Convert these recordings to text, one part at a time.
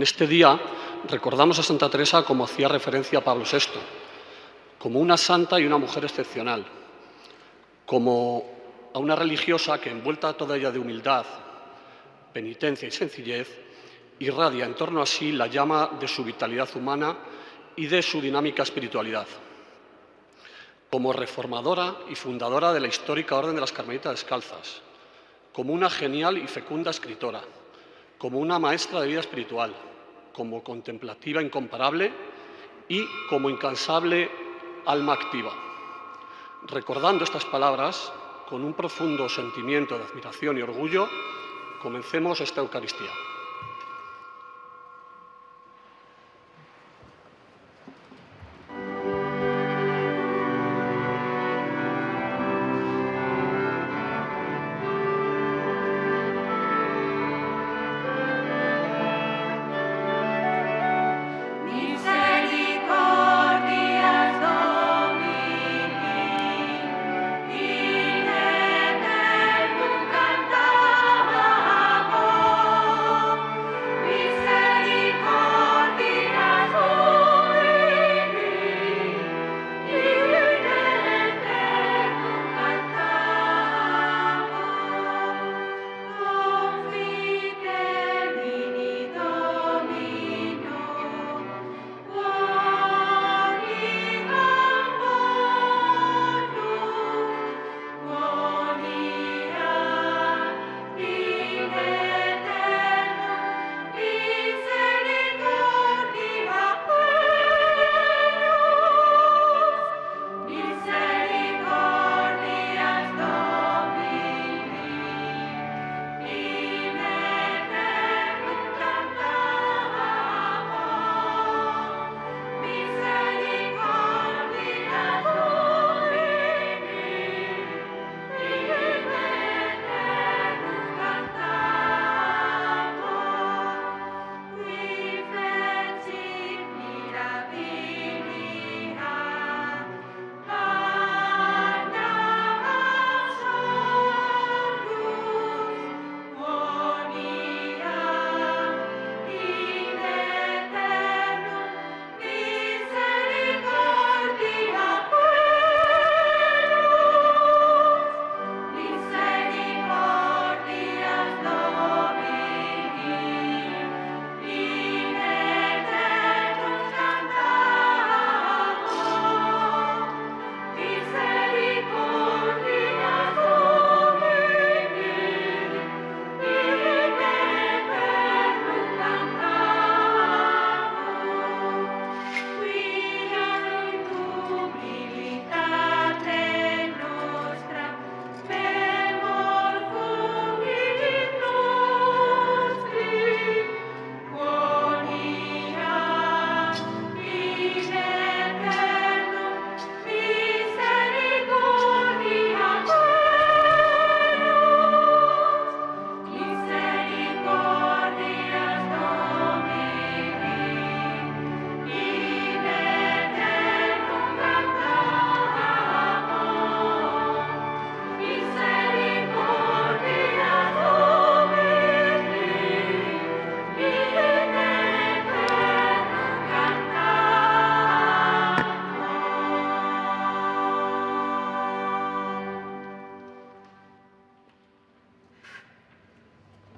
este día recordamos a Santa Teresa, como hacía referencia Pablo VI, como una santa y una mujer excepcional, como a una religiosa que, envuelta toda ella de humildad, penitencia y sencillez, irradia en torno a sí la llama de su vitalidad humana y de su dinámica espiritualidad. Como reformadora y fundadora de la histórica Orden de las Carmelitas Descalzas, como una genial y fecunda escritora, como una maestra de vida espiritual, como contemplativa incomparable y como incansable alma activa. Recordando estas palabras, con un profundo sentimiento de admiración y orgullo, comencemos esta Eucaristía.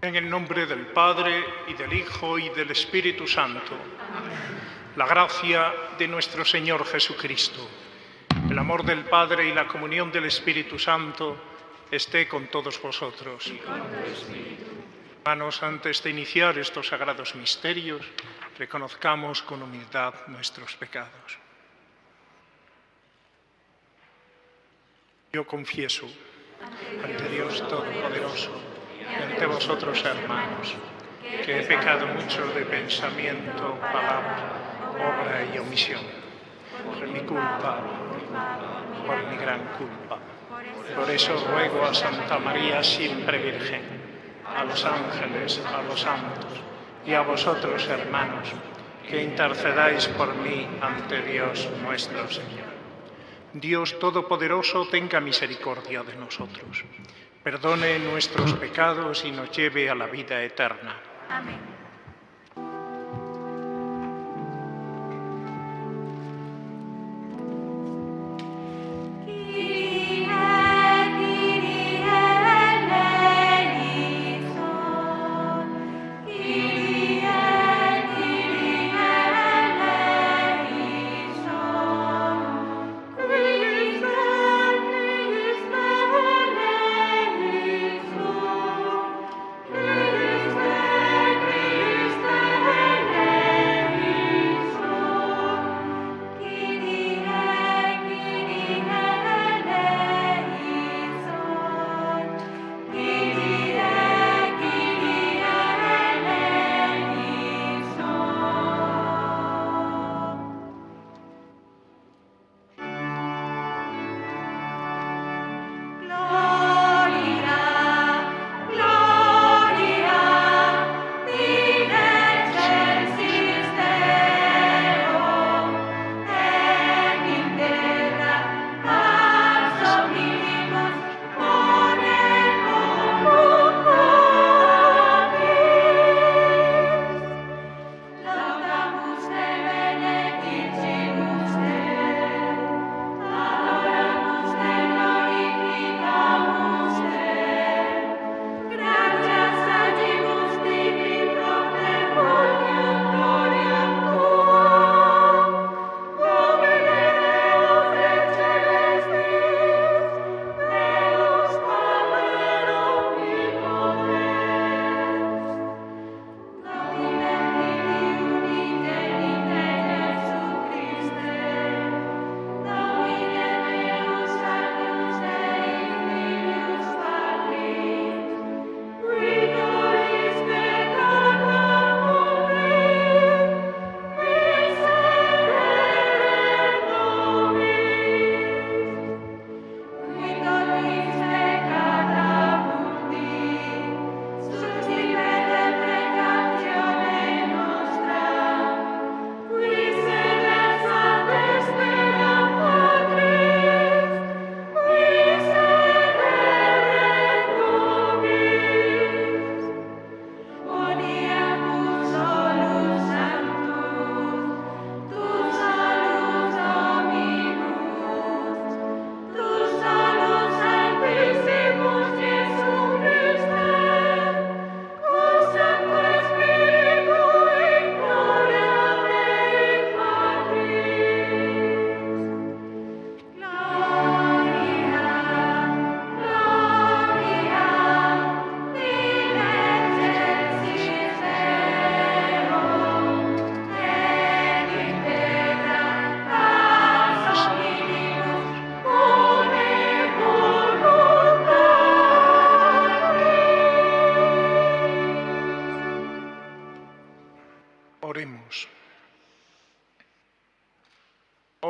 En el nombre del Padre, y del Hijo, y del Espíritu Santo. La gracia de nuestro Señor Jesucristo, el amor del Padre y la comunión del Espíritu Santo esté con todos vosotros. Hermanos, antes de iniciar estos sagrados misterios, reconozcamos con humildad nuestros pecados. Yo confieso ante Dios Todopoderoso y ante vosotros, hermanos, que he pecado mucho de pensamiento, palabra, obra y omisión, por mi culpa, por mi gran culpa. Por eso ruego a Santa María, siempre Virgen, a los ángeles, a los santos y a vosotros, hermanos, que intercedáis por mí ante Dios nuestro Señor. Dios Todopoderoso tenga misericordia de nosotros, perdone nuestros pecados y nos lleve a la vida eterna. Amén.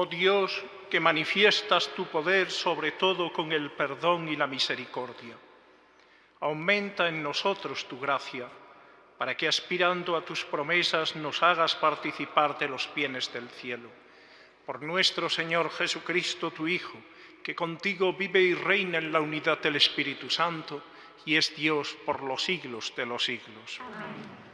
Oh Dios, que manifiestas tu poder sobre todo con el perdón y la misericordia, aumenta en nosotros tu gracia, para que aspirando a tus promesas nos hagas participar de los bienes del cielo. Por nuestro Señor Jesucristo, tu Hijo, que contigo vive y reina en la unidad del Espíritu Santo, y es Dios por los siglos de los siglos. Amén.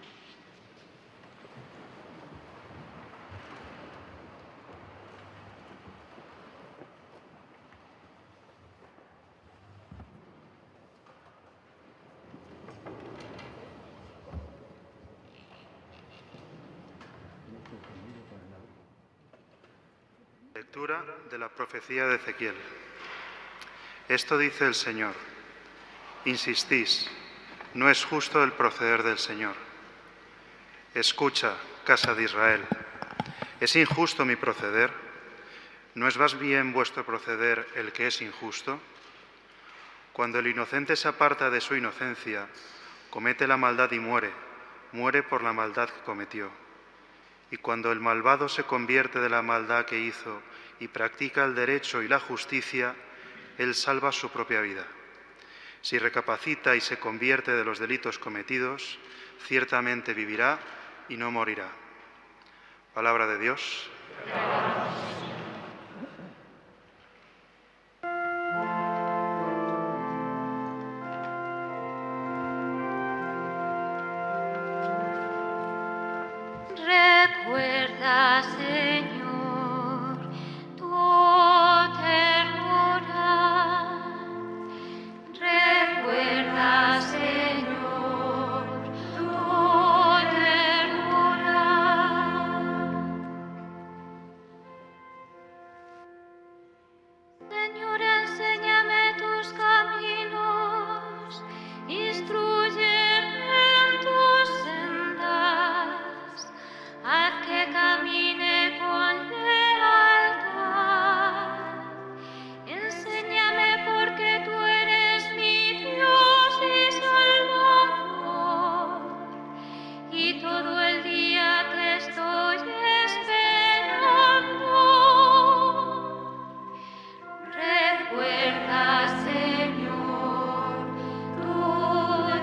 Lectura de la profecía de Ezequiel. Esto dice el Señor: insistís, no es justo el proceder del Señor. Escucha, casa de Israel, ¿es injusto mi proceder? ¿No es más bien vuestro proceder el que es injusto? Cuando el inocente se aparta de su inocencia, comete la maldad y muere por la maldad que cometió. Y cuando el malvado se convierte de la maldad que hizo y practica el derecho y la justicia, él salva su propia vida. Si recapacita y se convierte de los delitos cometidos, ciertamente vivirá y no morirá. Palabra de Dios. Recuerda, Señor, tu ternura. Recuerda, Señor, tu ternura. Señor, enséñame tus caminos, instrúyeme en tus sendas. Haz que camine con lealtad. Enséñame porque tú eres mi Dios y Salvador, y todo el día te estoy esperando. Recuerda, Señor, tu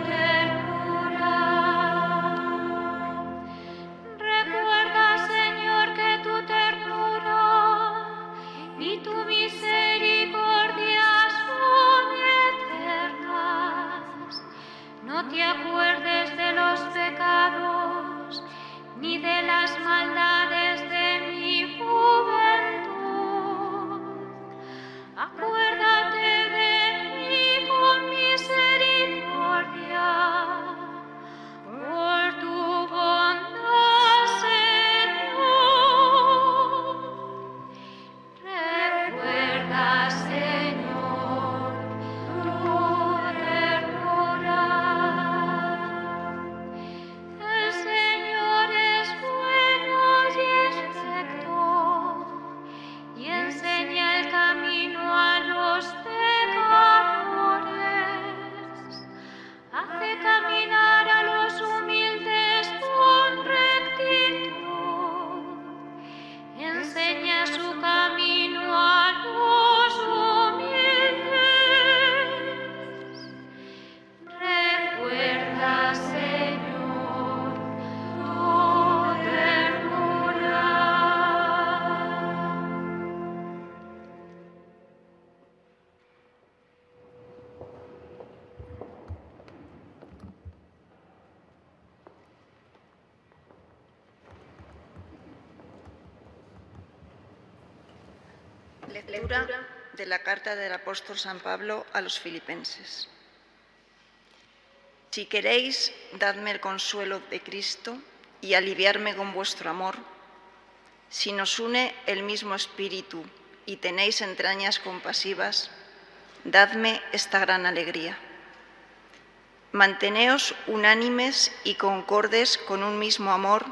ternura. Recuerda, Señor, que tu ternura y tu misericordia son eternas. No te acuerdes de los pecados ni de las maldades de mi juventud. Acuérdate de mí con misericordia. Por tu bondad, Señor. Recuerda, Señor, tu ternura. El Señor es bueno y es recto, y enseña el camino a los pecadores. Hace caminar a los humildes con rectitud. Enseña su camino a los humildes. Recuerda, Señor, tu ternura. Lectura de la carta del apóstol San Pablo a los filipenses. Si queréis, dadme el consuelo de Cristo y aliviarme con vuestro amor. Si nos une el mismo espíritu y tenéis entrañas compasivas, dadme esta gran alegría. Manteneos unánimes y concordes con un mismo amor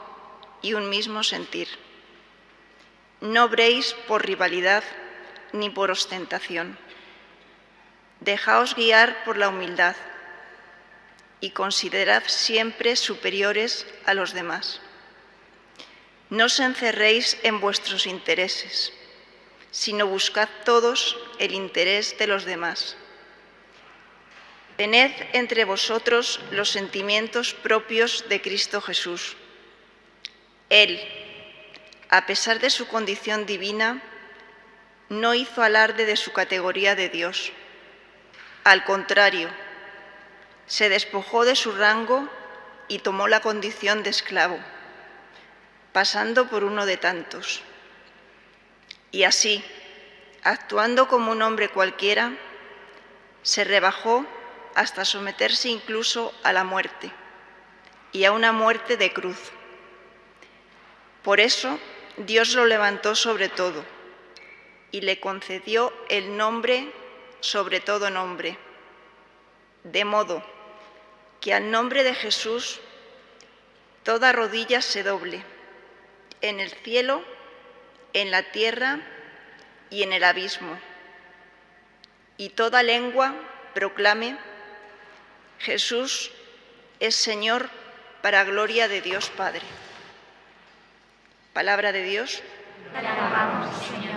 y un mismo sentir. No obréis por rivalidad ni por ostentación. Dejaos guiar por la humildad y considerad siempre superiores a los demás. No os encerréis en vuestros intereses, sino buscad todos el interés de los demás. Tened entre vosotros los sentimientos propios de Cristo Jesús. Él, a pesar de su condición divina, no hizo alarde de su categoría de Dios. Al contrario, se despojó de su rango y tomó la condición de esclavo, pasando por uno de tantos. Y así, actuando como un hombre cualquiera, se rebajó hasta someterse incluso a la muerte, y a una muerte de cruz. Por eso Dios lo levantó sobre todo y le concedió el nombre sobre todo nombre, de modo que al nombre de Jesús toda rodilla se doble, en el cielo, en la tierra y en el abismo, y toda lengua proclame: Jesús es Señor, para gloria de Dios Padre. Palabra de Dios. Te alabamos, Señor.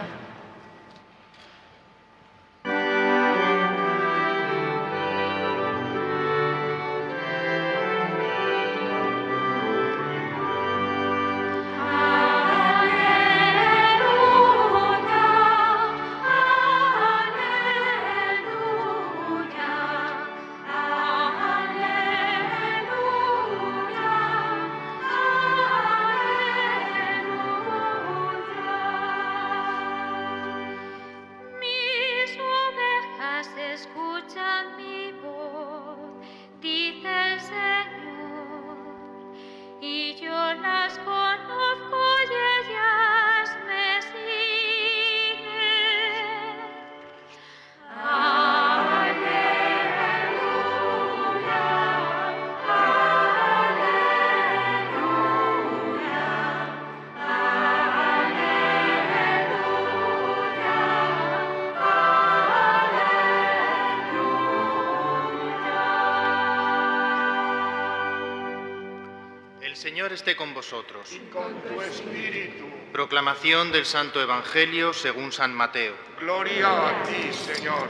El Señor esté con vosotros. Y con tu espíritu. Proclamación del Santo Evangelio según San Mateo. Gloria a ti, Señor.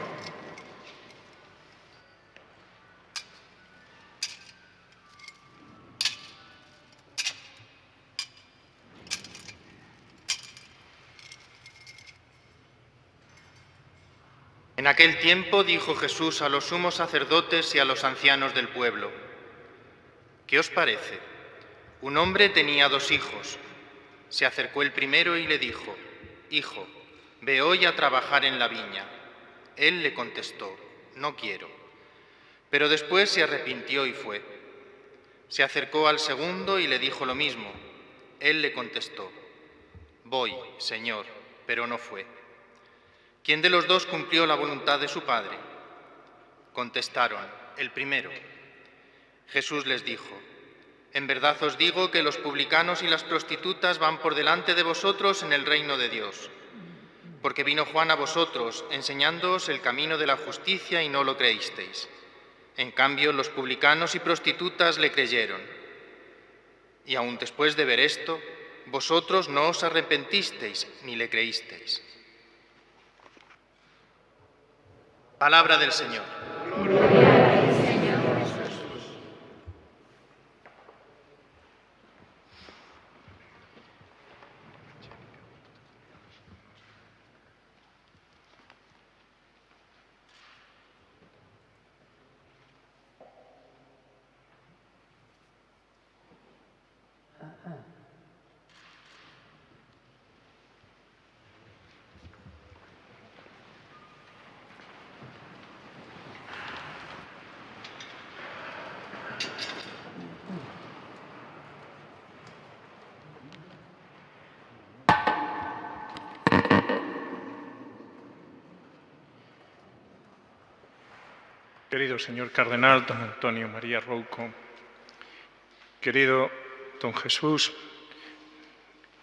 En aquel tiempo dijo Jesús a los sumos sacerdotes y a los ancianos del pueblo: ¿Qué os parece? Un hombre tenía 2 hijos. Se acercó el primero y le dijo: Hijo, ve hoy a trabajar en la viña. Él le contestó: No quiero. Pero después se arrepintió y fue. Se acercó al segundo y le dijo lo mismo. Él le contestó: Voy, Señor, pero no fue. ¿Quién de los 2 cumplió la voluntad de su padre? Contestaron: el primero. Jesús les dijo: En verdad os digo que los publicanos y las prostitutas van por delante de vosotros en el reino de Dios. Porque vino Juan a vosotros, enseñándoos el camino de la justicia y no lo creísteis. En cambio, los publicanos y prostitutas le creyeron. Y aun después de ver esto, vosotros no os arrepentisteis ni le creísteis. Palabra del Señor. Querido señor cardenal don Antonio María Rouco, querido don Jesús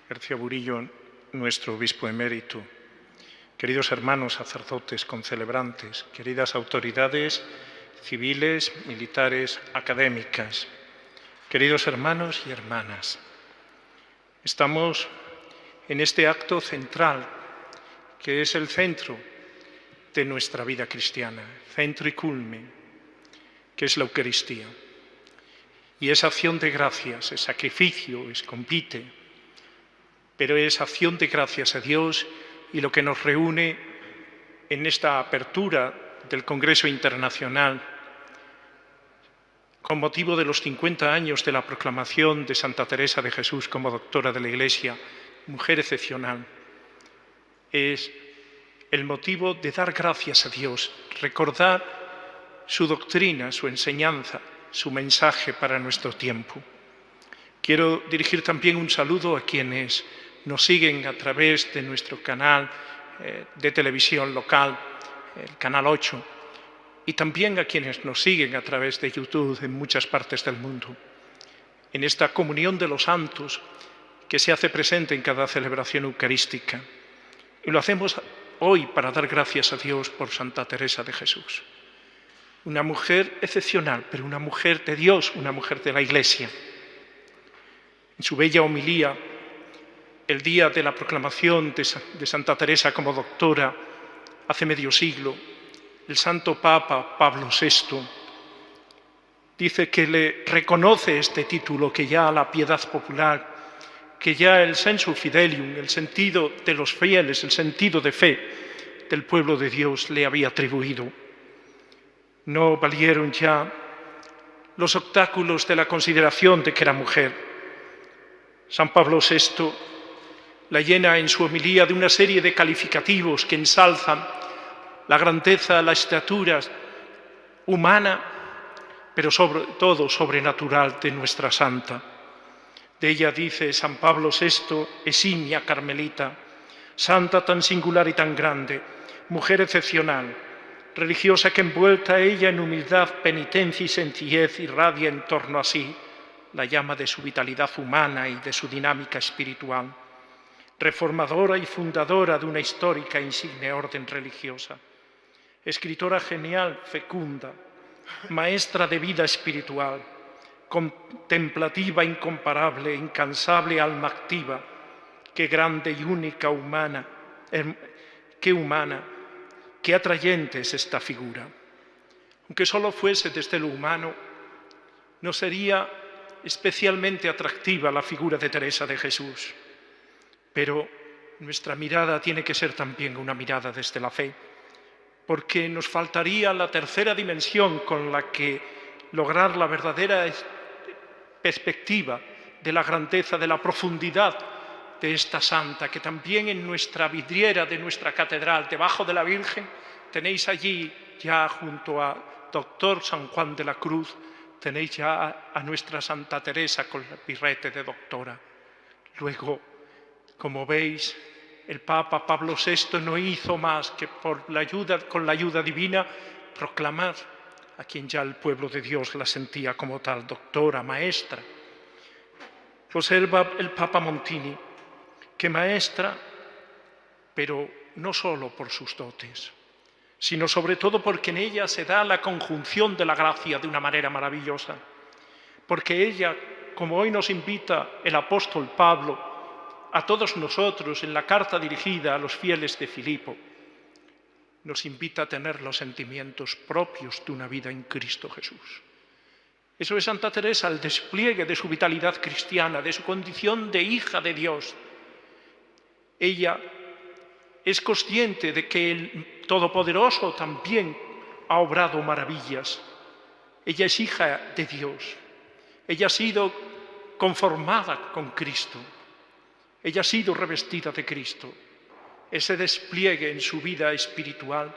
García Burillo, nuestro obispo emérito, queridos hermanos sacerdotes concelebrantes, queridas autoridades civiles, militares, académicas, queridos hermanos y hermanas, estamos en este acto central que es el centro de nuestra vida cristiana, centro y culmen, que es la Eucaristía. Y es acción de gracias, es sacrificio, es convite, pero es acción de gracias a Dios y lo que nos reúne en esta apertura del Congreso Internacional con motivo de los 50 años de la proclamación de Santa Teresa de Jesús como doctora de la Iglesia, mujer excepcional, es el motivo de dar gracias a Dios, recordar su doctrina, su enseñanza, su mensaje para nuestro tiempo. Quiero dirigir también un saludo a quienes nos siguen a través de nuestro canal de televisión local, el Canal 8, y también a quienes nos siguen a través de YouTube en muchas partes del mundo, en esta comunión de los santos que se hace presente en cada celebración eucarística. Y lo hacemos hoy para dar gracias a Dios por Santa Teresa de Jesús. Una mujer excepcional, pero una mujer de Dios, una mujer de la Iglesia. En su bella homilía, el día de la proclamación de Santa Teresa como doctora, hace medio siglo, el Santo Papa Pablo VI dice que le reconoce este título que ya la piedad popular, que ya el sensu fidelium, el sentido de los fieles, el sentido de fe del pueblo de Dios le había atribuido. No valieron ya los obstáculos de la consideración de que era mujer. San Pablo VI la llena en su homilía de una serie de calificativos que ensalzan la grandeza, la estatura humana, pero sobre todo sobrenatural de nuestra santa. De ella dice San Pablo VI, eximia carmelita, santa tan singular y tan grande, mujer excepcional, religiosa que envuelta ella en humildad, penitencia y sencillez irradia en torno a sí la llama de su vitalidad humana y de su dinámica espiritual, reformadora y fundadora de una histórica e insigne orden religiosa, escritora genial, fecunda, maestra de vida espiritual, contemplativa, incomparable, incansable, alma activa, qué grande y única humana, qué atrayente es esta figura. Aunque solo fuese desde lo humano, no sería especialmente atractiva la figura de Teresa de Jesús, pero nuestra mirada tiene que ser también una mirada desde la fe, porque nos faltaría la tercera dimensión con la que lograr la verdadera perspectiva de la grandeza, de la profundidad de esta santa, que también en nuestra vidriera de nuestra catedral, debajo de la Virgen, tenéis allí ya junto a Doctor San Juan de la Cruz, tenéis ya a nuestra Santa Teresa con el birrete de doctora. Luego, como veis, el Papa Pablo VI no hizo más que con la ayuda divina proclamar a quien ya el pueblo de Dios la sentía como tal, doctora, maestra. Observa el Papa Montini que maestra, pero no solo por sus dotes, sino sobre todo porque en ella se da la conjunción de la gracia de una manera maravillosa. Porque ella, como hoy nos invita el apóstol Pablo, a todos nosotros en la carta dirigida a los fieles de Filipo, nos invita a tener los sentimientos propios de una vida en Cristo Jesús. Eso es Santa Teresa, el despliegue de su vitalidad cristiana, de su condición de hija de Dios. Ella es consciente de que el Todopoderoso también ha obrado maravillas. Ella es hija de Dios. Ella ha sido conformada con Cristo. Ella ha sido revestida de Cristo. Ese despliegue en su vida espiritual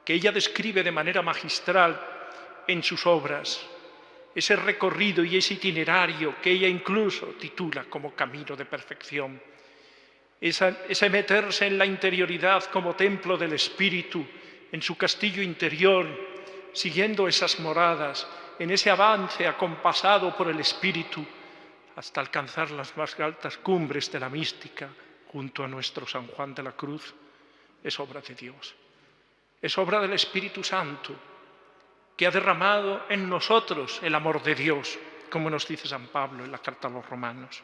que ella describe de manera magistral en sus obras, ese recorrido y ese itinerario que ella incluso titula como camino de perfección, ese meterse en la interioridad como templo del Espíritu, en su castillo interior, siguiendo esas moradas, en ese avance acompasado por el Espíritu, hasta alcanzar las más altas cumbres de la mística, junto a nuestro San Juan de la Cruz, es obra de Dios. Es obra del Espíritu Santo, que ha derramado en nosotros el amor de Dios, como nos dice San Pablo en la carta a los Romanos.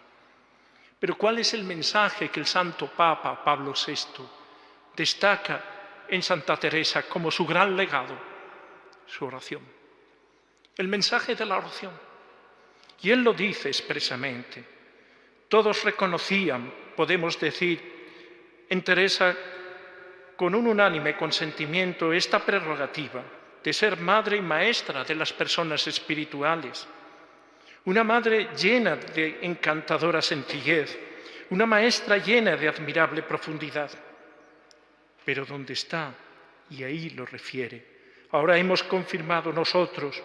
Pero ¿cuál es el mensaje que el Santo Papa Pablo VI destaca en Santa Teresa como su gran legado, su oración. El mensaje de la oración. Y él lo dice expresamente. Todos reconocían, podemos decir, en Teresa, con un unánime consentimiento, esta prerrogativa de ser madre y maestra de las personas espirituales. Una madre llena de encantadora sencillez, una maestra llena de admirable profundidad. Pero ¿dónde está? Y ahí lo refiere. Ahora hemos confirmado nosotros,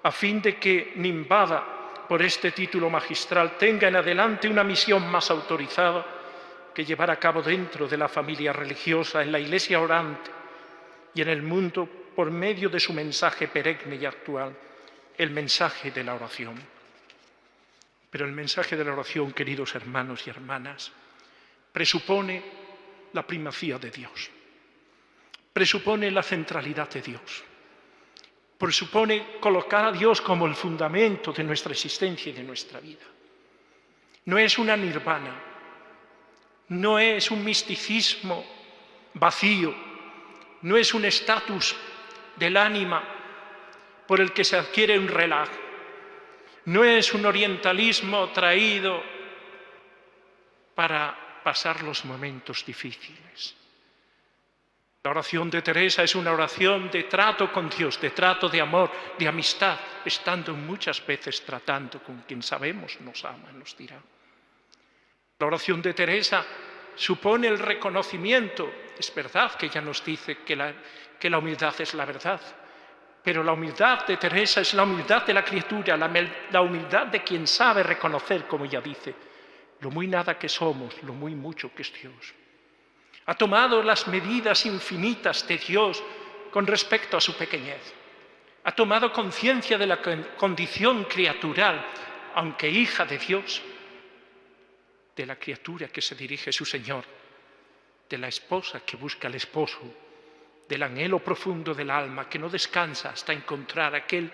a fin de que nimbada por este título magistral tenga en adelante una misión más autorizada que llevar a cabo dentro de la familia religiosa, en la Iglesia orante y en el mundo por medio de su mensaje perenne y actual, el mensaje de la oración. Pero el mensaje de la oración, queridos hermanos y hermanas, presupone la primacía de Dios, presupone la centralidad de Dios, presupone colocar a Dios como el fundamento de nuestra existencia y de nuestra vida. No es una nirvana, no es un misticismo vacío, no es un estatus del ánima por el que se adquiere un relajo, no es un orientalismo traído para pasar los momentos difíciles. La oración de Teresa es una oración de trato con Dios, de trato de amor, de amistad, estando muchas veces tratando con quien sabemos nos ama, nos dirá. La oración de Teresa supone el reconocimiento. Es verdad que ella nos dice que la humildad es la verdad, pero la humildad de Teresa es la humildad de la criatura, la humildad de quien sabe reconocer, como ella dice, lo muy nada que somos, lo muy mucho que es Dios. Ha tomado las medidas infinitas de Dios con respecto a su pequeñez. Ha tomado conciencia de la condición criatural, aunque hija de Dios, de la criatura que se dirige a su Señor, de la esposa que busca al esposo, del anhelo profundo del alma que no descansa hasta encontrar aquel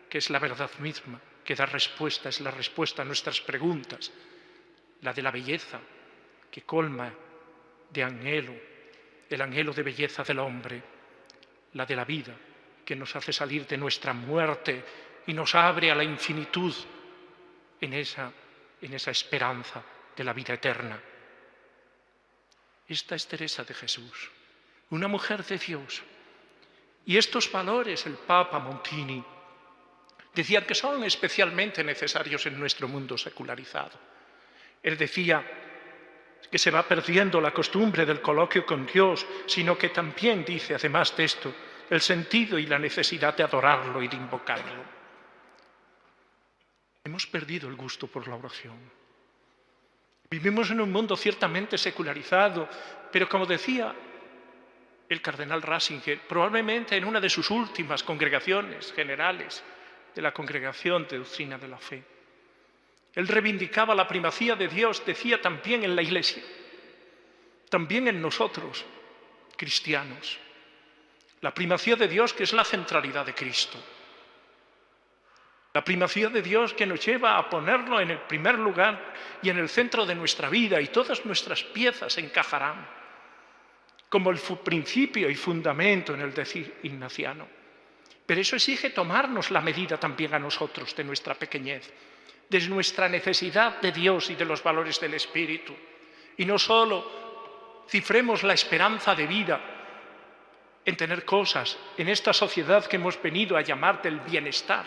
que es la verdad misma, que da respuesta, es la respuesta a nuestras preguntas, la de la belleza que colma de anhelo, el anhelo de belleza del hombre, la de la vida que nos hace salir de nuestra muerte y nos abre a la infinitud en esa esperanza de la vida eterna. Esta es Teresa de Jesús, una mujer de Dios. Y estos valores el Papa Montini decía que son especialmente necesarios en nuestro mundo secularizado. Él decía que se va perdiendo la costumbre del coloquio con Dios, sino que también dice, además de esto, el sentido y la necesidad de adorarlo y de invocarlo. Hemos perdido el gusto por la oración. Vivimos en un mundo ciertamente secularizado, pero como decía el cardenal Ratzinger, probablemente en una de sus últimas congregaciones generales de la Congregación de Doctrina de la Fe. Él reivindicaba la primacía de Dios, decía, también en la Iglesia, también en nosotros, cristianos. La primacía de Dios, que es la centralidad de Cristo. La primacía de Dios que nos lleva a ponerlo en el primer lugar y en el centro de nuestra vida, y todas nuestras piezas encajarán, como el principio y fundamento en el decir ignaciano. Pero eso exige tomarnos la medida también a nosotros de nuestra pequeñez, de nuestra necesidad de Dios y de los valores del Espíritu. Y no solo cifremos la esperanza de vida en tener cosas en esta sociedad que hemos venido a llamar del bienestar,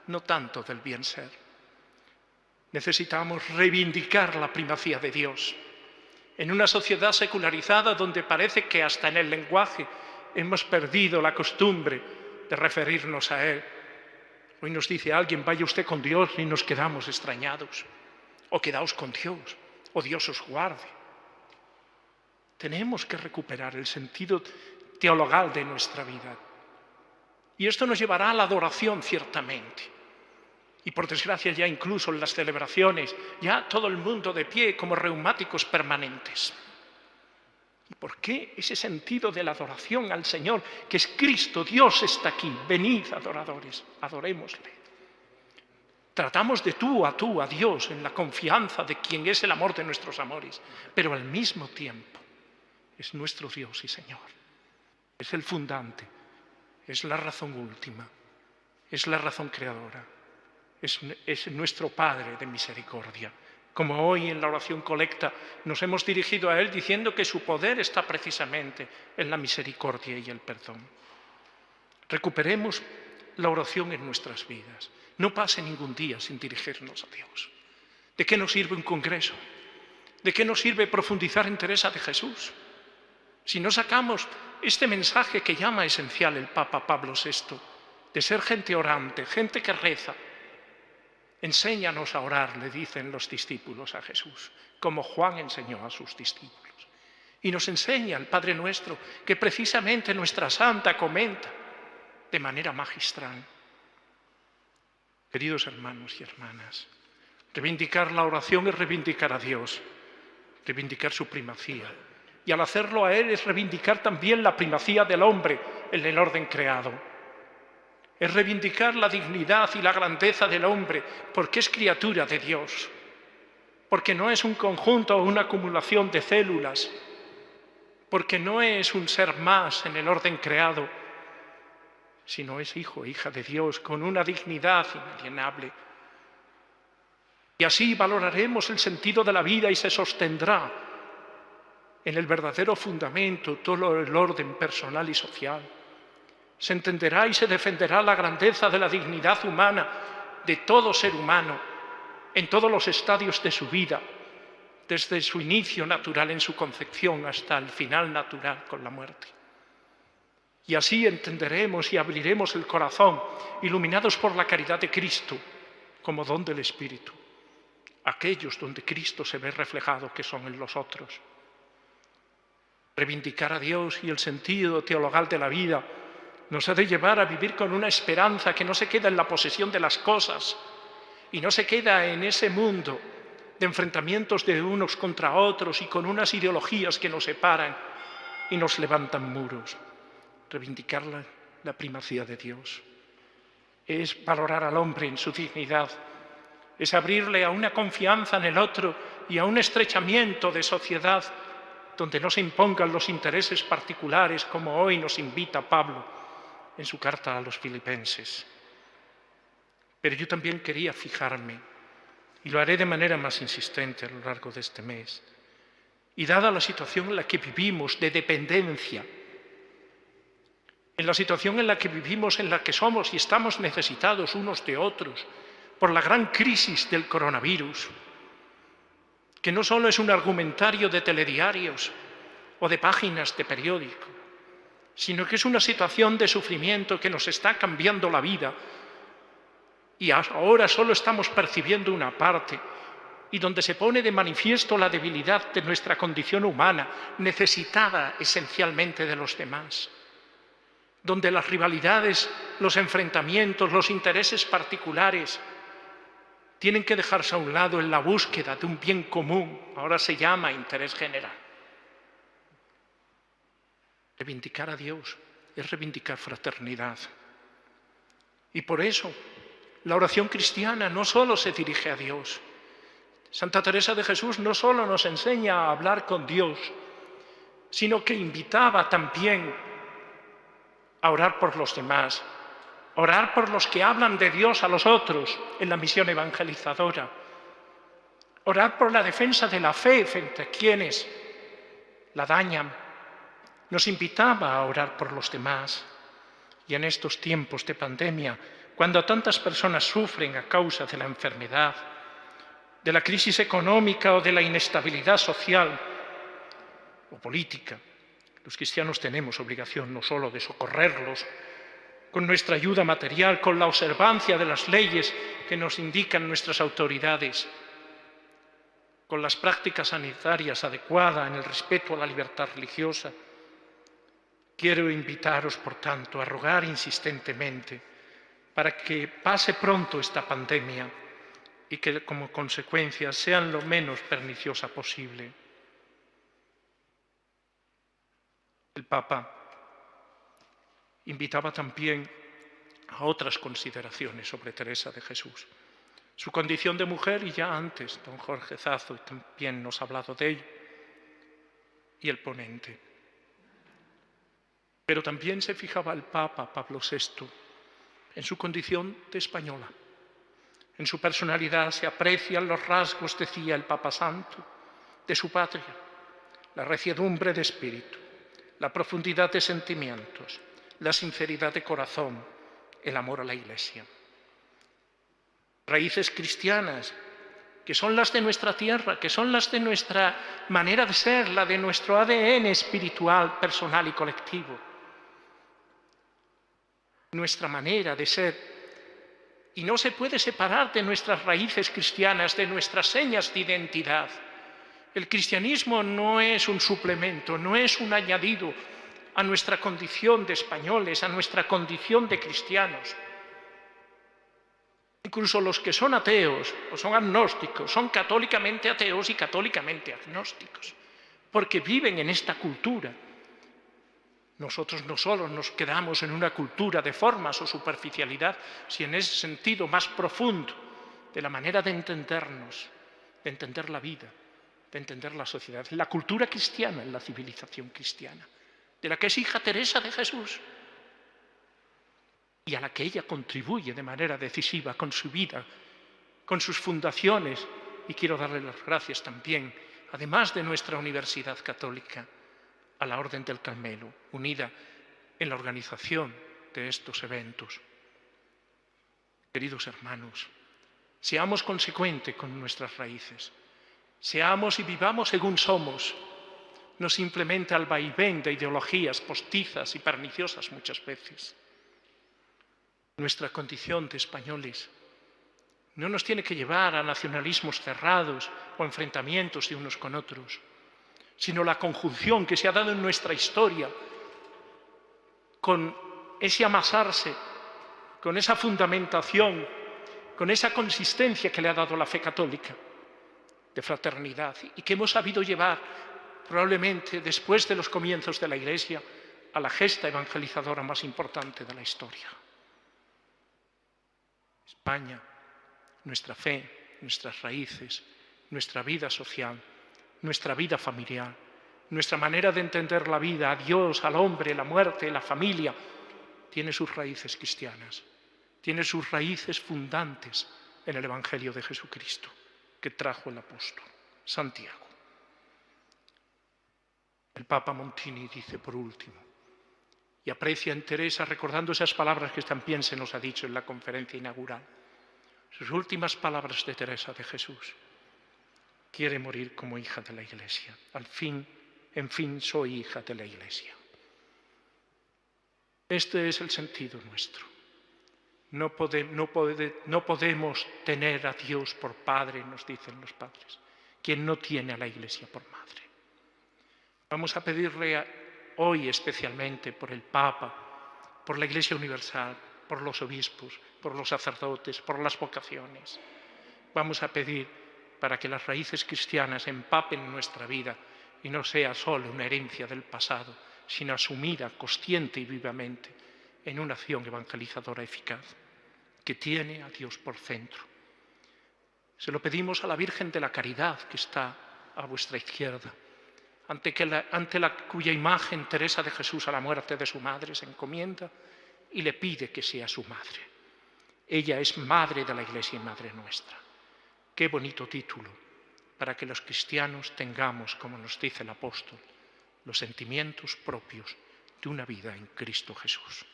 no tanto del bien ser. Necesitamos reivindicar la primacía de Dios. En una sociedad secularizada donde parece que hasta en el lenguaje hemos perdido la costumbre de referirnos a Él. Hoy nos dice alguien, vaya usted con Dios, y nos quedamos extrañados. O quedaos con Dios, o Dios os guarde. Tenemos que recuperar el sentido teologal de nuestra vida. Y esto nos llevará a la adoración, ciertamente. Y por desgracia ya incluso en las celebraciones, ya todo el mundo de pie como reumáticos permanentes. ¿Y por qué ese sentido de la adoración al Señor, que es Cristo, Dios está aquí? Venid, adoradores, adorémosle. Tratamos de tú a Dios en la confianza de quien es el amor de nuestros amores, pero al mismo tiempo es nuestro Dios y Señor. Es el fundante, es la razón última, es la razón creadora, es nuestro Padre de misericordia. Como hoy en la oración colecta nos hemos dirigido a Él diciendo que su poder está precisamente en la misericordia y el perdón. Recuperemos la oración en nuestras vidas. No pase ningún día sin dirigirnos a Dios. ¿De qué nos sirve un congreso? ¿De qué nos sirve profundizar en Teresa de Jesús? Si no sacamos este mensaje que llama esencial el Papa Pablo VI, de ser gente orante, gente que reza. Enséñanos a orar, le dicen los discípulos a Jesús, como Juan enseñó a sus discípulos. Y nos enseña el Padre Nuestro, que precisamente nuestra santa comenta de manera magistral. Queridos hermanos y hermanas, reivindicar la oración es reivindicar a Dios, reivindicar su primacía. Y al hacerlo a Él es reivindicar también la primacía del hombre en el orden creado. Es reivindicar la dignidad y la grandeza del hombre porque es criatura de Dios, porque no es un conjunto o una acumulación de células, porque no es un ser más en el orden creado, sino es hijo e hija de Dios con una dignidad inalienable. Y así valoraremos el sentido de la vida y se sostendrá en el verdadero fundamento todo el orden personal y social. Se entenderá y se defenderá la grandeza de la dignidad humana de todo ser humano en todos los estadios de su vida, desde su inicio natural en su concepción hasta el final natural con la muerte. Y así entenderemos y abriremos el corazón, iluminados por la caridad de Cristo, como don del Espíritu, aquellos donde Cristo se ve reflejado, que son en los otros. Reivindicar a Dios y el sentido teologal de la vida nos ha de llevar a vivir con una esperanza que no se queda en la posesión de las cosas y no se queda en ese mundo de enfrentamientos de unos contra otros y con unas ideologías que nos separan y nos levantan muros. Reivindicar la primacía de Dios es valorar al hombre en su dignidad, es abrirle a una confianza en el otro y a un estrechamiento de sociedad donde no se impongan los intereses particulares, como hoy nos invita Pablo en su carta a los filipenses. Pero yo también quería fijarme, y lo haré de manera más insistente a lo largo de este mes, y dada la situación en la que vivimos de dependencia, en la situación en la que vivimos, en la que somos y estamos necesitados unos de otros, por la gran crisis del coronavirus, que no solo es un argumentario de telediarios o de páginas de periódico, sino que es una situación de sufrimiento que nos está cambiando la vida y ahora solo estamos percibiendo una parte y donde se pone de manifiesto la debilidad de nuestra condición humana, necesitada esencialmente de los demás, donde las rivalidades, los enfrentamientos, los intereses particulares tienen que dejarse a un lado en la búsqueda de un bien común, ahora se llama interés general. Reivindicar a Dios es reivindicar fraternidad. Y por eso la oración cristiana no solo se dirige a Dios. Santa Teresa de Jesús no solo nos enseña a hablar con Dios, sino que invitaba también a orar por los demás, orar por los que hablan de Dios a los otros en la misión evangelizadora, orar por la defensa de la fe frente a quienes la dañan. Nos invitaba a orar por los demás. Y en estos tiempos de pandemia, cuando tantas personas sufren a causa de la enfermedad, de la crisis económica o de la inestabilidad social o política, los cristianos tenemos obligación no solo de socorrerlos con nuestra ayuda material, con la observancia de las leyes que nos indican nuestras autoridades, con las prácticas sanitarias adecuadas en el respeto a la libertad religiosa. Quiero invitaros, por tanto, a rogar insistentemente para que pase pronto esta pandemia y que como consecuencia sea lo menos perniciosa posible. El Papa invitaba también a otras consideraciones sobre Teresa de Jesús. Su condición de mujer, y ya antes don Jorge Zazo también nos ha hablado de ello, y el ponente. Pero también se fijaba el Papa Pablo VI en su condición de española. En su personalidad se aprecian los rasgos, decía el Papa Santo, de su patria, la reciedumbre de espíritu, la profundidad de sentimientos, la sinceridad de corazón, el amor a la Iglesia. Raíces cristianas que son las de nuestra tierra, que son las de nuestra manera de ser, la de nuestro ADN espiritual, personal y colectivo. Nuestra manera de ser. Y no se puede separar de nuestras raíces cristianas, de nuestras señas de identidad. El cristianismo no es un suplemento, no es un añadido a nuestra condición de españoles, a nuestra condición de cristianos. Incluso los que son ateos o son agnósticos son católicamente ateos y católicamente agnósticos, porque viven en esta cultura. Nosotros no solo nos quedamos en una cultura de formas o superficialidad, sino en ese sentido más profundo de la manera de entendernos, de entender la vida, de entender la sociedad, la cultura cristiana, en la civilización cristiana, de la que es hija Teresa de Jesús y a la que ella contribuye de manera decisiva con su vida, con sus fundaciones, y quiero darle las gracias también, además de nuestra Universidad Católica, a la Orden del Carmelo, unida en la organización de estos eventos. Queridos hermanos, seamos consecuentes con nuestras raíces, seamos y vivamos según somos, no simplemente al vaivén de ideologías postizas y perniciosas muchas veces. Nuestra condición de españoles no nos tiene que llevar a nacionalismos cerrados o enfrentamientos de unos con otros, sino la conjunción que se ha dado en nuestra historia con ese amasarse, con esa fundamentación, con esa consistencia que le ha dado la fe católica de fraternidad y que hemos sabido llevar probablemente después de los comienzos de la Iglesia a la gesta evangelizadora más importante de la historia. España, nuestra fe, nuestras raíces, nuestra vida social, nuestra vida familiar, nuestra manera de entender la vida, a Dios, al hombre, la muerte, la familia, tiene sus raíces cristianas, tiene sus raíces fundantes en el Evangelio de Jesucristo que trajo el apóstol Santiago. El Papa Montini dice por último, y aprecia en Teresa recordando esas palabras que también se nos ha dicho en la conferencia inaugural, sus últimas palabras de Teresa de Jesús. Quiere morir como hija de la Iglesia. En fin, soy hija de la Iglesia. Este es el sentido nuestro. No podemos tener a Dios por Padre, nos dicen los padres, quien no tiene a la Iglesia por Madre. Vamos a pedirle hoy especialmente por el Papa, por la Iglesia Universal, por los obispos, por los sacerdotes, por las vocaciones. Vamos a pedir para que las raíces cristianas empapen nuestra vida y no sea solo una herencia del pasado, sino asumida consciente y vivamente en una acción evangelizadora eficaz que tiene a Dios por centro. Se lo pedimos a la Virgen de la Caridad, que está a vuestra izquierda, ante la cuya imagen Teresa de Jesús a la muerte de su madre se encomienda y le pide que sea su madre. Ella es madre de la Iglesia y madre nuestra. Qué bonito título para que los cristianos tengamos, como nos dice el apóstol, los sentimientos propios de una vida en Cristo Jesús.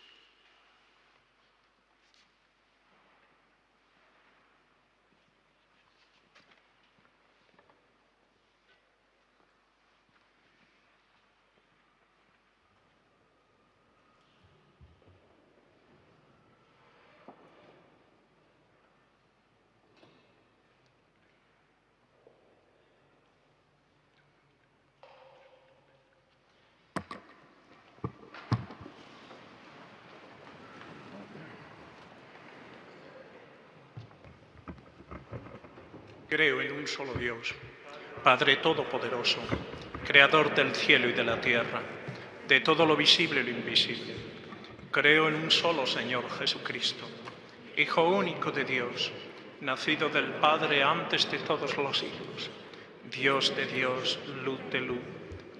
Creo en un solo Dios, Padre Todopoderoso, Creador del cielo y de la tierra, de todo lo visible y lo invisible. Creo en un solo Señor Jesucristo, Hijo único de Dios, nacido del Padre antes de todos los siglos, Dios de Dios, luz de luz,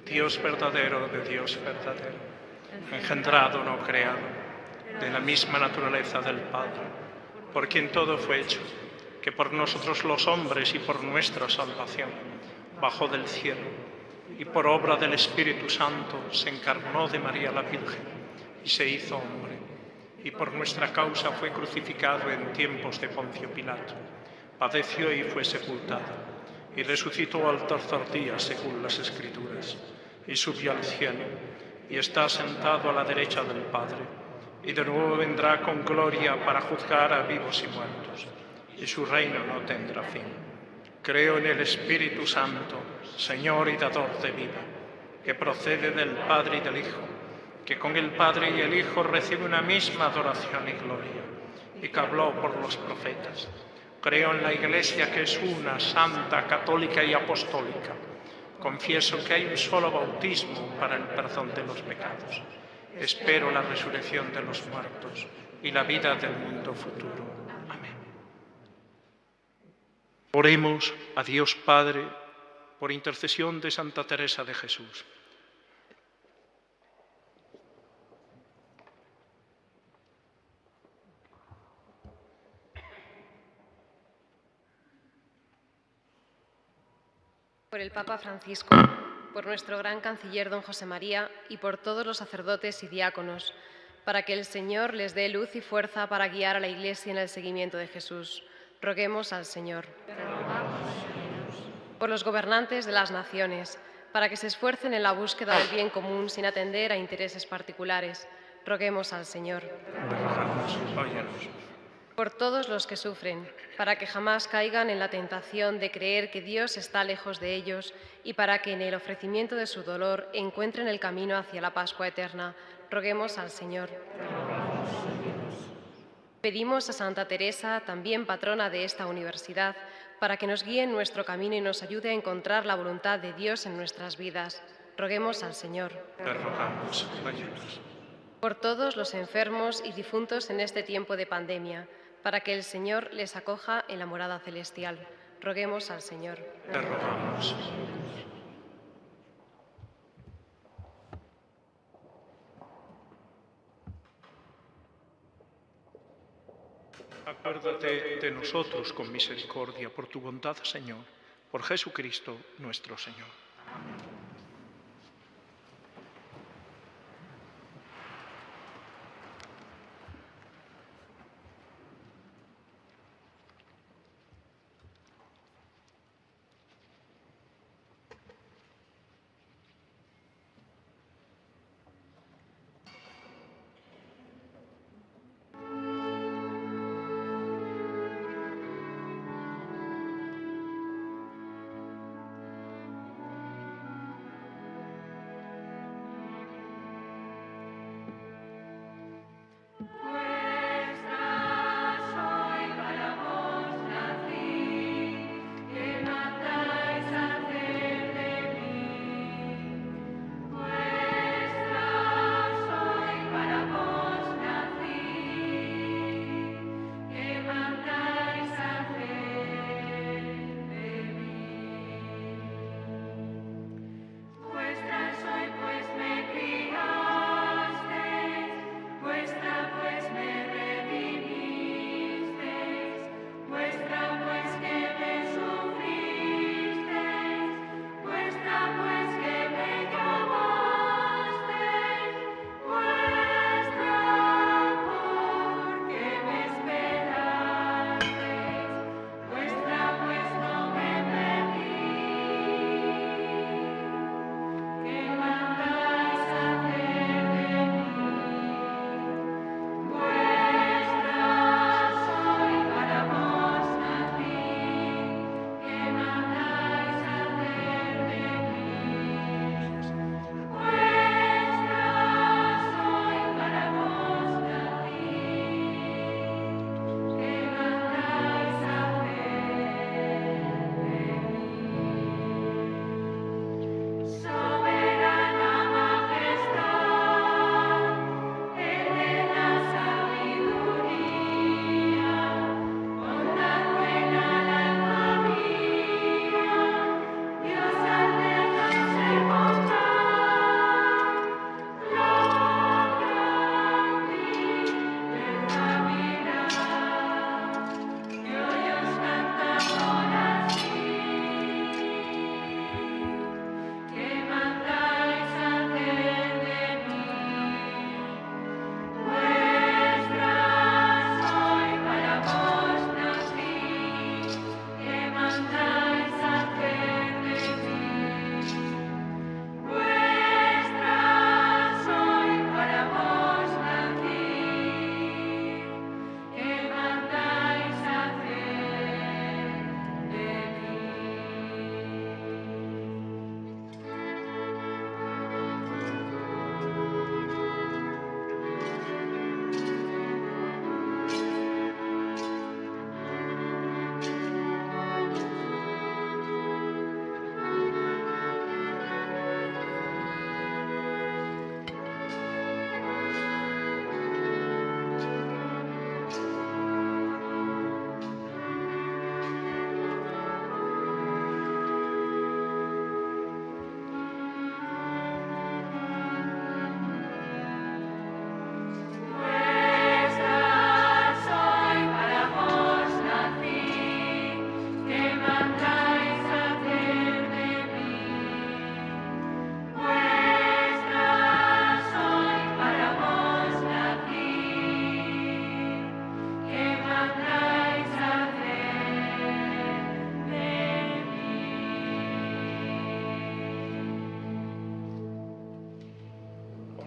Dios verdadero de Dios verdadero, engendrado, no creado, de la misma naturaleza del Padre, por quien todo fue hecho, que por nosotros los hombres y por nuestra salvación bajó del cielo y por obra del Espíritu Santo se encarnó de María la Virgen y se hizo hombre, y por nuestra causa fue crucificado en tiempos de Poncio Pilato, padeció y fue sepultado, y resucitó al tercer día según las Escrituras, y subió al cielo, y está sentado a la derecha del Padre, y de nuevo vendrá con gloria para juzgar a vivos y muertos, y su reino no tendrá fin. Creo en el Espíritu Santo, Señor y dador de vida, que procede del Padre y del Hijo, que con el Padre y el Hijo recibe una misma adoración y gloria, y que habló por los profetas. Creo en la Iglesia, que es una, santa, católica y apostólica. Confieso que hay un solo bautismo para el perdón de los pecados. Espero la resurrección de los muertos y la vida del mundo futuro. Amén. Oremos a Dios Padre por intercesión de Santa Teresa de Jesús. Por el Papa Francisco, por nuestro gran canciller don José María y por todos los sacerdotes y diáconos, para que el Señor les dé luz y fuerza para guiar a la Iglesia en el seguimiento de Jesús. Roguemos al Señor. Por los gobernantes de las naciones, para que se esfuercen en la búsqueda del bien común sin atender a intereses particulares. Roguemos al Señor. Por todos los que sufren, para que jamás caigan en la tentación de creer que Dios está lejos de ellos y para que en el ofrecimiento de su dolor encuentren el camino hacia la Pascua eterna. Roguemos al Señor. Pedimos a Santa Teresa, también patrona de esta universidad, para que nos guíe en nuestro camino y nos ayude a encontrar la voluntad de Dios en nuestras vidas. Roguemos al Señor. Te rogamos, ayúdanos. Por todos los enfermos y difuntos en este tiempo de pandemia, para que el Señor les acoja en la morada celestial. Roguemos al Señor. Te rogamos. Acuérdate de nosotros con misericordia, por tu bondad, Señor, por Jesucristo nuestro Señor.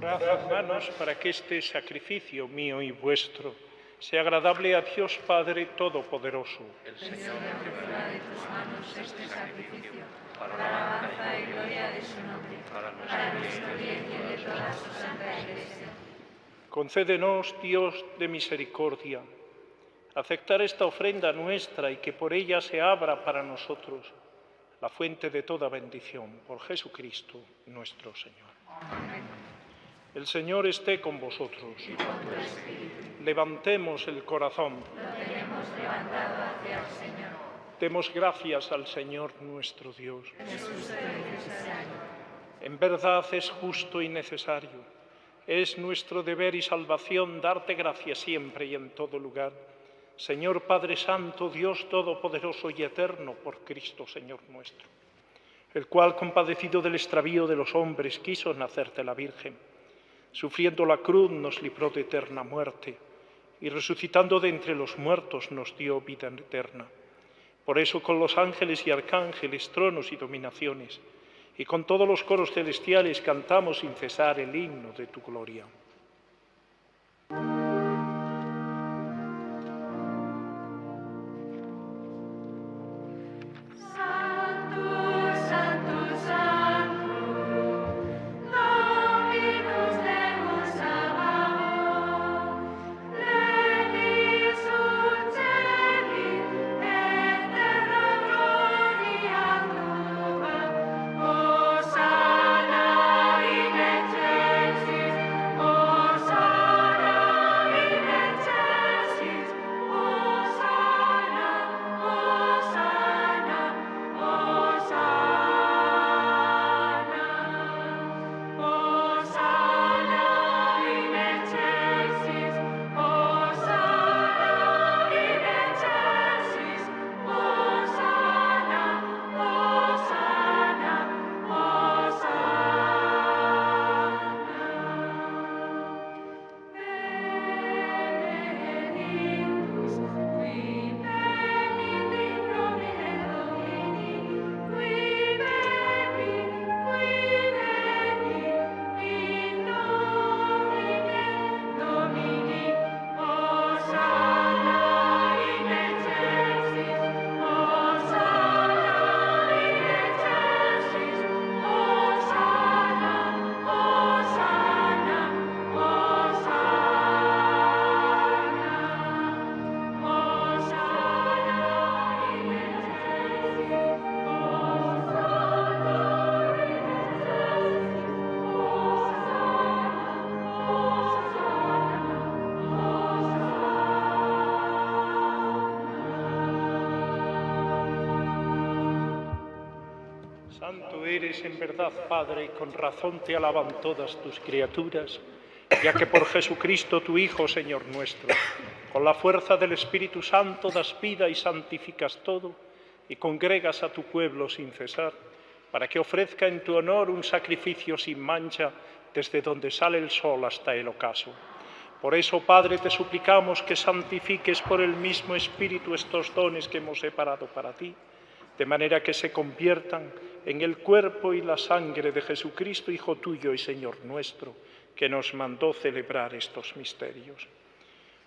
Orad, hermanos, para que este sacrificio mío y vuestro sea agradable a Dios Padre Todopoderoso. El Señor recibirá de tus manos este sacrificio para la alabanza y gloria de su nombre, para nuestro bien y el de toda su santa Iglesia. Concédenos, Dios de misericordia, aceptar esta ofrenda nuestra y que por ella se abra para nosotros la fuente de toda bendición, por Jesucristo nuestro Señor. Amén. El Señor esté con vosotros. Levantemos el corazón. Lo tenemos levantado hacia el Señor. Demos gracias al Señor nuestro Dios. Es justo y necesario. En verdad es justo y necesario. Es nuestro deber y salvación darte gracias siempre y en todo lugar. Señor Padre Santo, Dios Todopoderoso y Eterno, por Cristo, Señor nuestro, el cual, compadecido del extravío de los hombres, quiso nacer de la Virgen. Sufriendo la cruz nos libró de eterna muerte y resucitando de entre los muertos nos dio vida eterna. Por eso con los ángeles y arcángeles, tronos y dominaciones, y con todos los coros celestiales cantamos sin cesar el himno de tu gloria. Santo eres en verdad, Padre, y con razón te alaban todas tus criaturas, ya que por Jesucristo, tu Hijo, Señor nuestro, con la fuerza del Espíritu Santo das vida y santificas todo, y congregas a tu pueblo sin cesar, para que ofrezca en tu honor un sacrificio sin mancha desde donde sale el sol hasta el ocaso. Por eso, Padre, te suplicamos que santifiques por el mismo Espíritu estos dones que hemos separado para ti, de manera que se conviertan en el cuerpo y la sangre de Jesucristo, Hijo tuyo y Señor nuestro, que nos mandó celebrar estos misterios.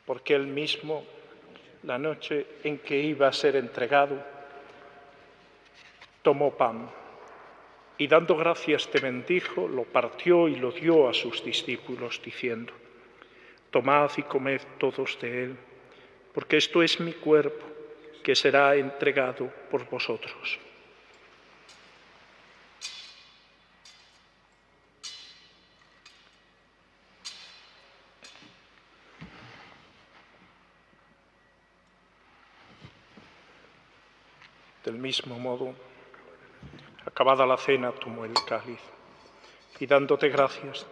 Porque él mismo, la noche en que iba a ser entregado, tomó pan y dando gracias te bendijo, lo partió y lo dio a sus discípulos, diciendo: tomad y comed todos de él, porque esto es mi cuerpo, que será entregado por vosotros. Del mismo modo, acabada la cena, tomó el cáliz y dando gracias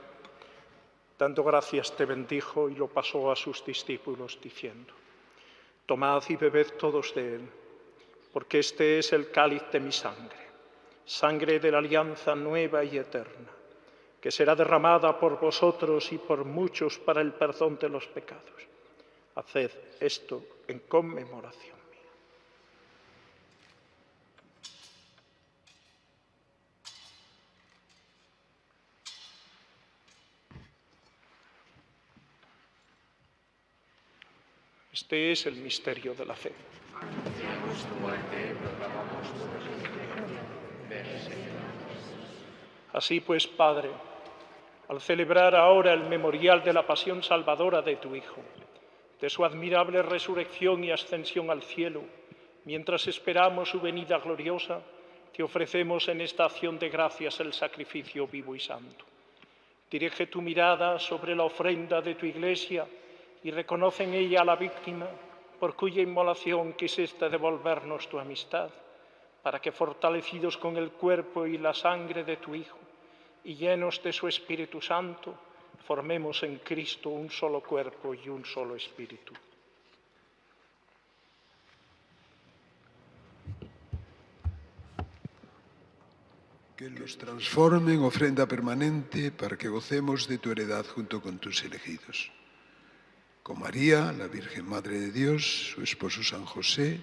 te bendijo y lo pasó a sus discípulos, diciendo: tomad y bebed todos de él, porque este es el cáliz de mi sangre, sangre de la alianza nueva y eterna, que será derramada por vosotros y por muchos para el perdón de los pecados. Haced esto en conmemoración mía. Este es el misterio de la fe. Anunciamos tu muerte y proclamamos tu resurrección. Ven, Señor. Así pues, Padre, al celebrar ahora el memorial de la pasión salvadora de tu Hijo, de su admirable resurrección y ascensión al cielo, mientras esperamos su venida gloriosa, te ofrecemos en esta acción de gracias el sacrificio vivo y santo. Dirige tu mirada sobre la ofrenda de tu Iglesia y reconoce en ella a la víctima por cuya inmolación quisiste devolvernos tu amistad, para que fortalecidos con el cuerpo y la sangre de tu Hijo y llenos de su Espíritu Santo, formemos en Cristo un solo cuerpo y un solo espíritu. Que nos transforme en ofrenda permanente para que gocemos de tu heredad junto con tus elegidos. Con María, la Virgen Madre de Dios, su esposo San José,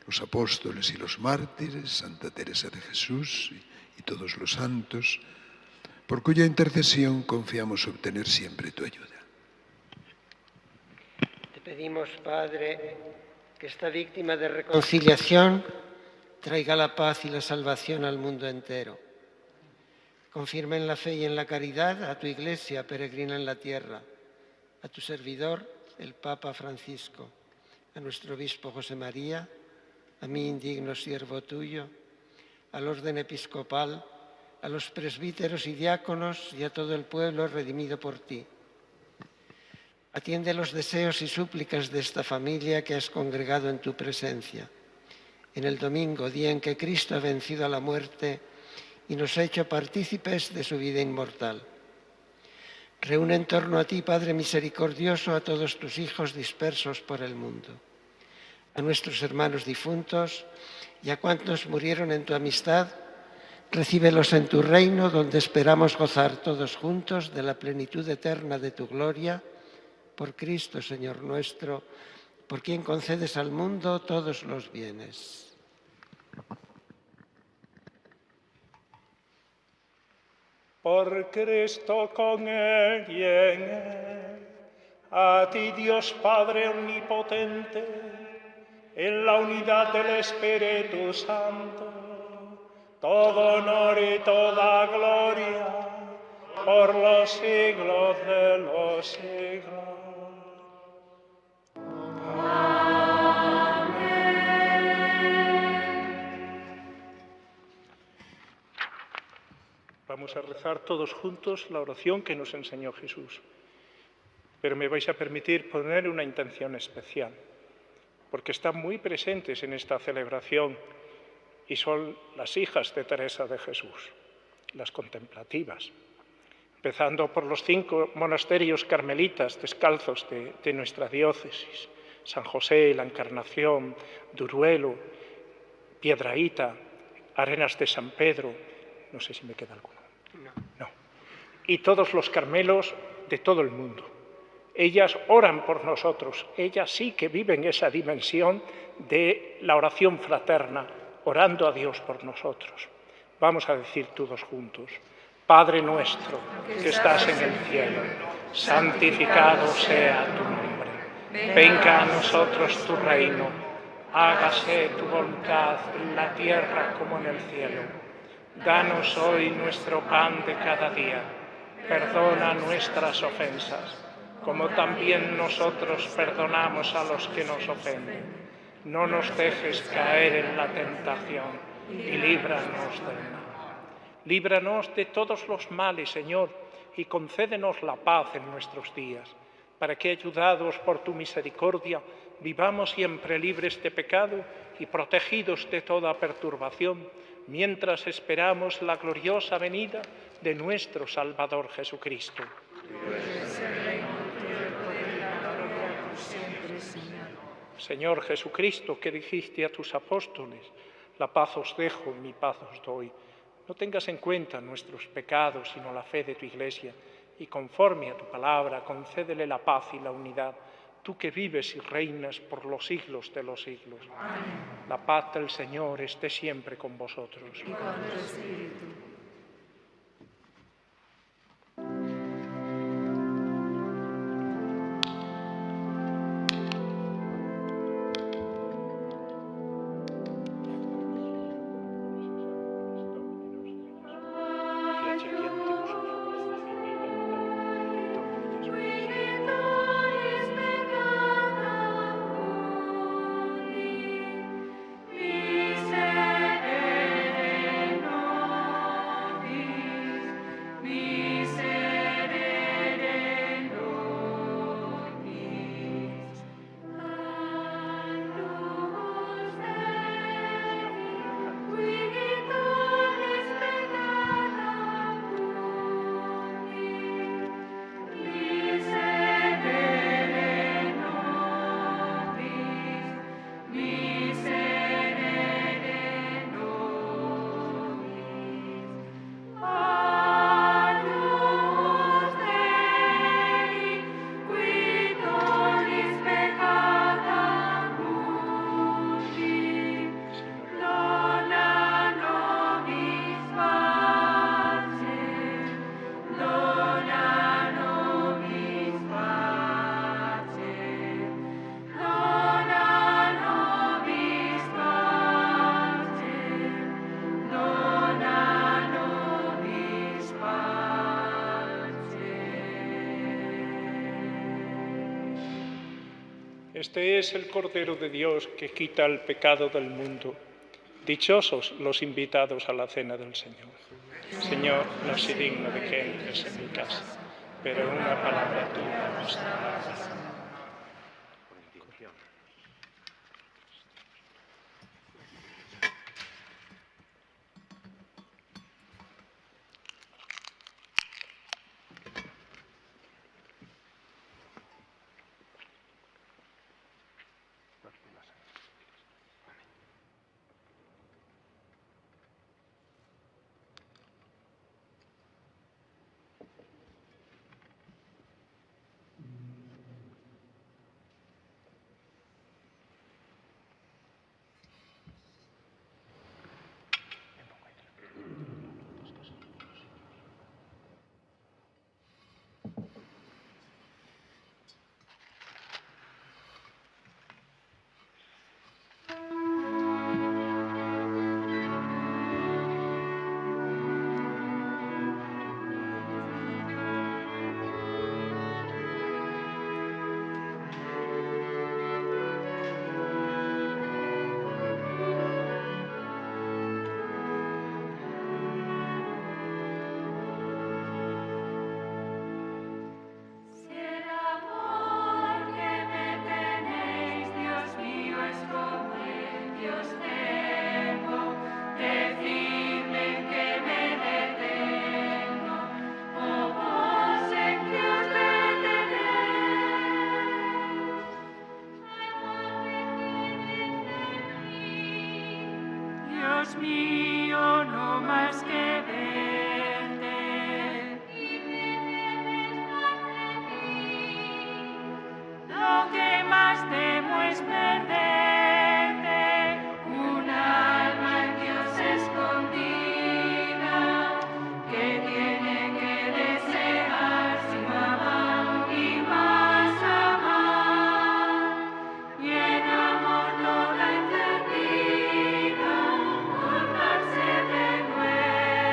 los apóstoles y los mártires, Santa Teresa de Jesús y todos los santos, por cuya intercesión confiamos obtener siempre tu ayuda. Te pedimos, Padre, que esta víctima de reconciliación traiga la paz y la salvación al mundo entero. Confirma en la fe y en la caridad a tu Iglesia peregrina en la tierra, a tu servidor, el Papa Francisco, a nuestro obispo José María, a mí indigno siervo tuyo, al orden episcopal, a los presbíteros y diáconos y a todo el pueblo redimido por ti. Atiende los deseos y súplicas de esta familia que has congregado en tu presencia. En el domingo, día en que Cristo ha vencido a la muerte y nos ha hecho partícipes de su vida inmortal. Reúne en torno a ti, Padre misericordioso, a todos tus hijos dispersos por el mundo, a nuestros hermanos difuntos y a cuantos murieron en tu amistad. Recíbelos en tu reino, donde esperamos gozar todos juntos de la plenitud eterna de tu gloria, por Cristo, Señor nuestro, por quien concedes al mundo todos los bienes. Por Cristo, con Él y en Él, a ti Dios Padre omnipotente, en la unidad del Espíritu Santo, todo honor y toda gloria, por los siglos de los siglos. Vamos a rezar todos juntos la oración que nos enseñó Jesús. Pero me vais a permitir poner una intención especial, porque están muy presentes en esta celebración y son las hijas de Teresa de Jesús, las contemplativas, empezando por los 5 monasterios carmelitas descalzos de nuestra diócesis: San José, la Encarnación, Duruelo, Piedrahíta, Arenas de San Pedro, no sé si me queda alguno. No. Y todos los carmelos de todo el mundo. Ellas oran por nosotros, ellas sí que viven esa dimensión de la oración fraterna, orando a Dios por nosotros. Vamos a decir todos juntos: Padre nuestro, que estás en el cielo, santificado sea tu nombre. Venga a nosotros tu reino, hágase tu voluntad en la tierra como en el cielo. Danos hoy nuestro pan de cada día. Perdona nuestras ofensas, como también nosotros perdonamos a los que nos ofenden. No nos dejes caer en la tentación y líbranos del mal. Líbranos de todos los males, Señor, y concédenos la paz en nuestros días, para que, ayudados por tu misericordia, vivamos siempre libres de pecado y protegidos de toda perturbación, mientras esperamos la gloriosa venida de nuestro Salvador Jesucristo. Señor Jesucristo, que dijiste a tus apóstoles: la paz os dejo, mi paz os doy. No tengas en cuenta nuestros pecados, sino la fe de tu Iglesia, y conforme a tu palabra, concédele la paz y la unidad, tú que vives y reinas por los siglos de los siglos. Amén. La paz del Señor esté siempre con vosotros. Y con tu espíritu. Este es el Cordero de Dios que quita el pecado del mundo. Dichosos los invitados a la cena del Señor. Señor, no soy digno de que entres en mi casa, pero una palabra tuya bastará. Dios mío, no más que verte. Lo que más temo es perderte, un alma en Dios escondida, que tiene que desear sin amar y más amar, y en amor toda eternidad. De nuevo.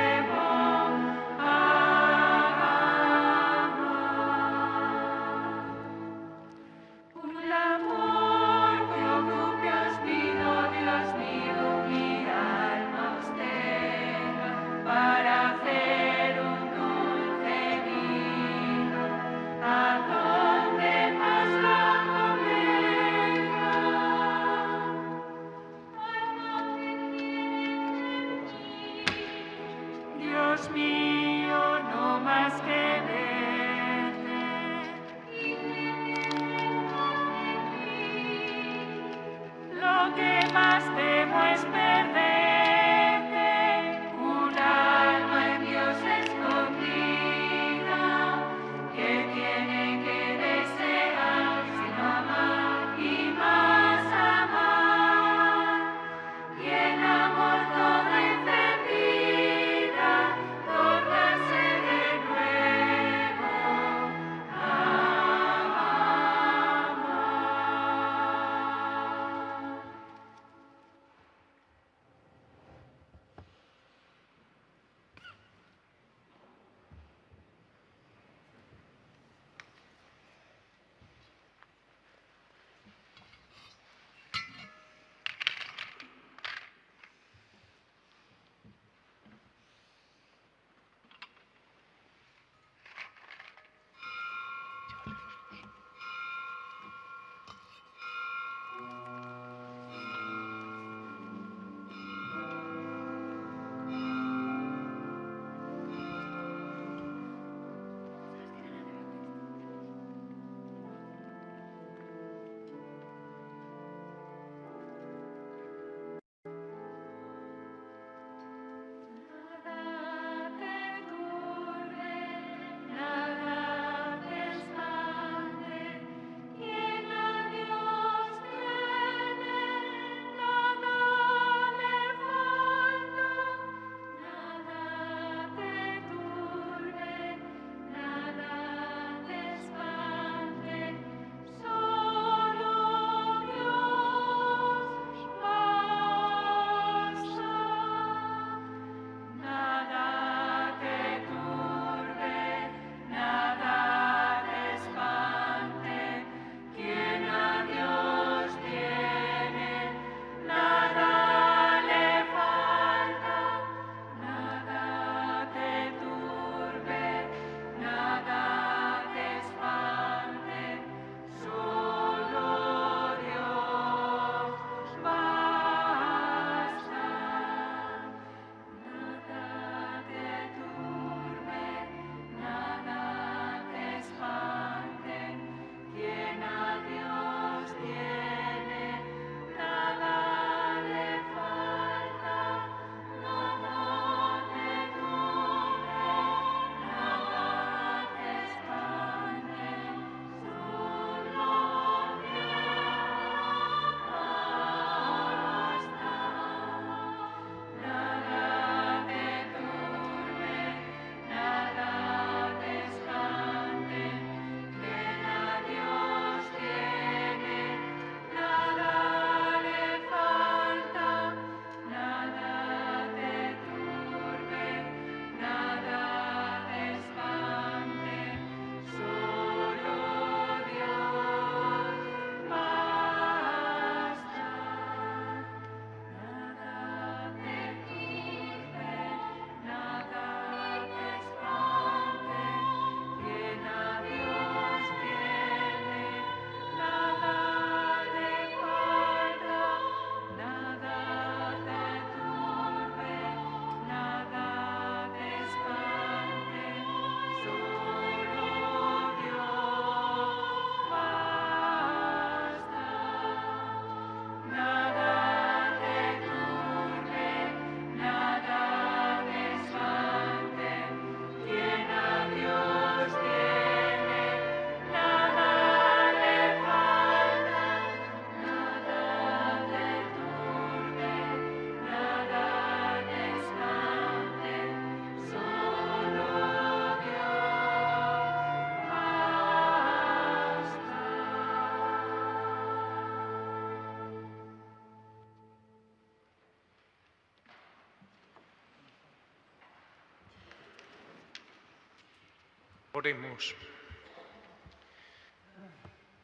Oremos.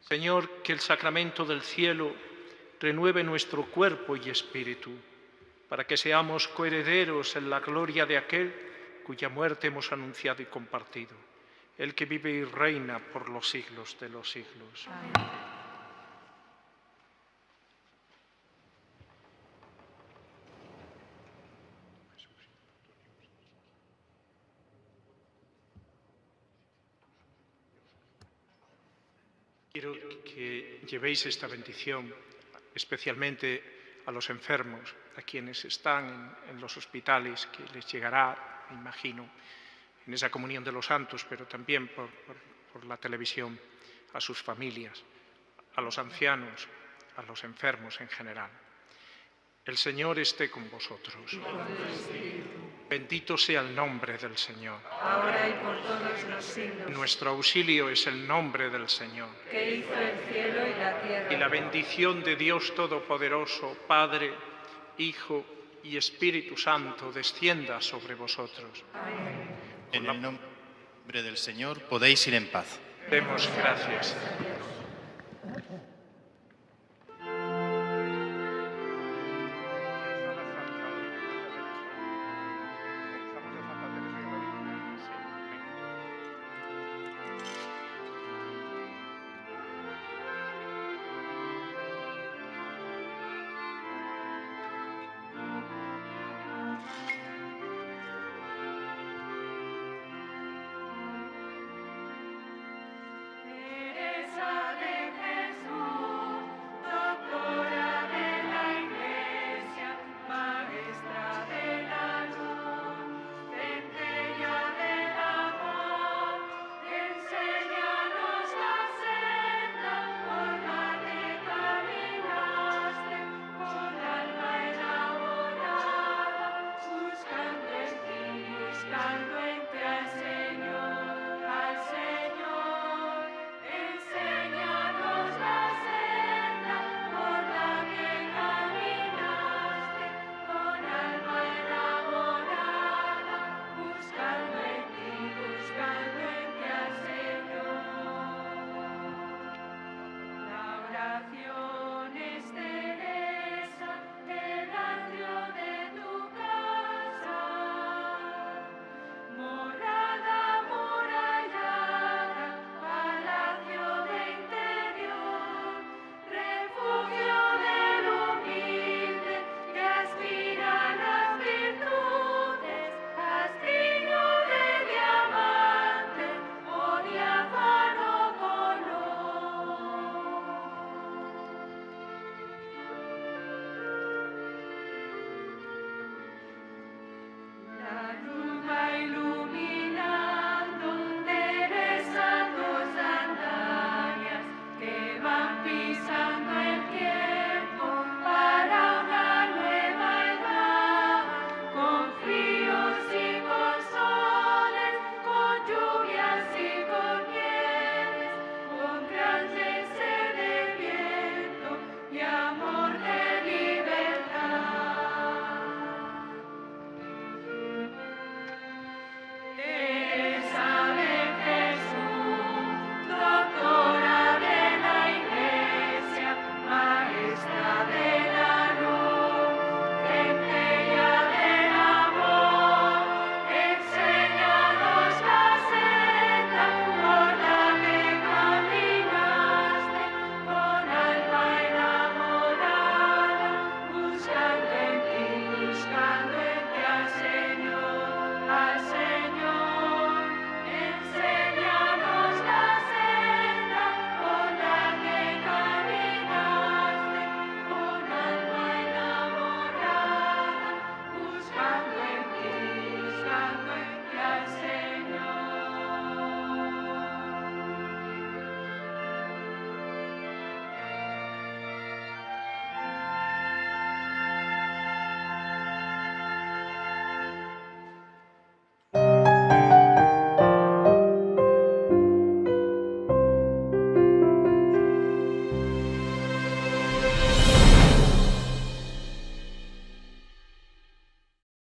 Señor, que el sacramento del cielo renueve nuestro cuerpo y espíritu, para que seamos coherederos en la gloria de aquel cuya muerte hemos anunciado y compartido, el que vive y reina por los siglos de los siglos. Amén. Quiero que llevéis esta bendición especialmente a los enfermos, a quienes están en los hospitales, que les llegará, me imagino, en esa comunión de los santos, pero también por la televisión, a sus familias, a los ancianos, a los enfermos en general. El Señor esté con vosotros. Bendito sea el nombre del Señor. Ahora y por todos los siglos. Nuestro auxilio es el nombre del Señor. Que hizo el cielo y la tierra. Y la bendición de Dios Todopoderoso, Padre, Hijo y Espíritu Santo, descienda sobre vosotros. En el nombre del Señor podéis ir en paz. Demos gracias.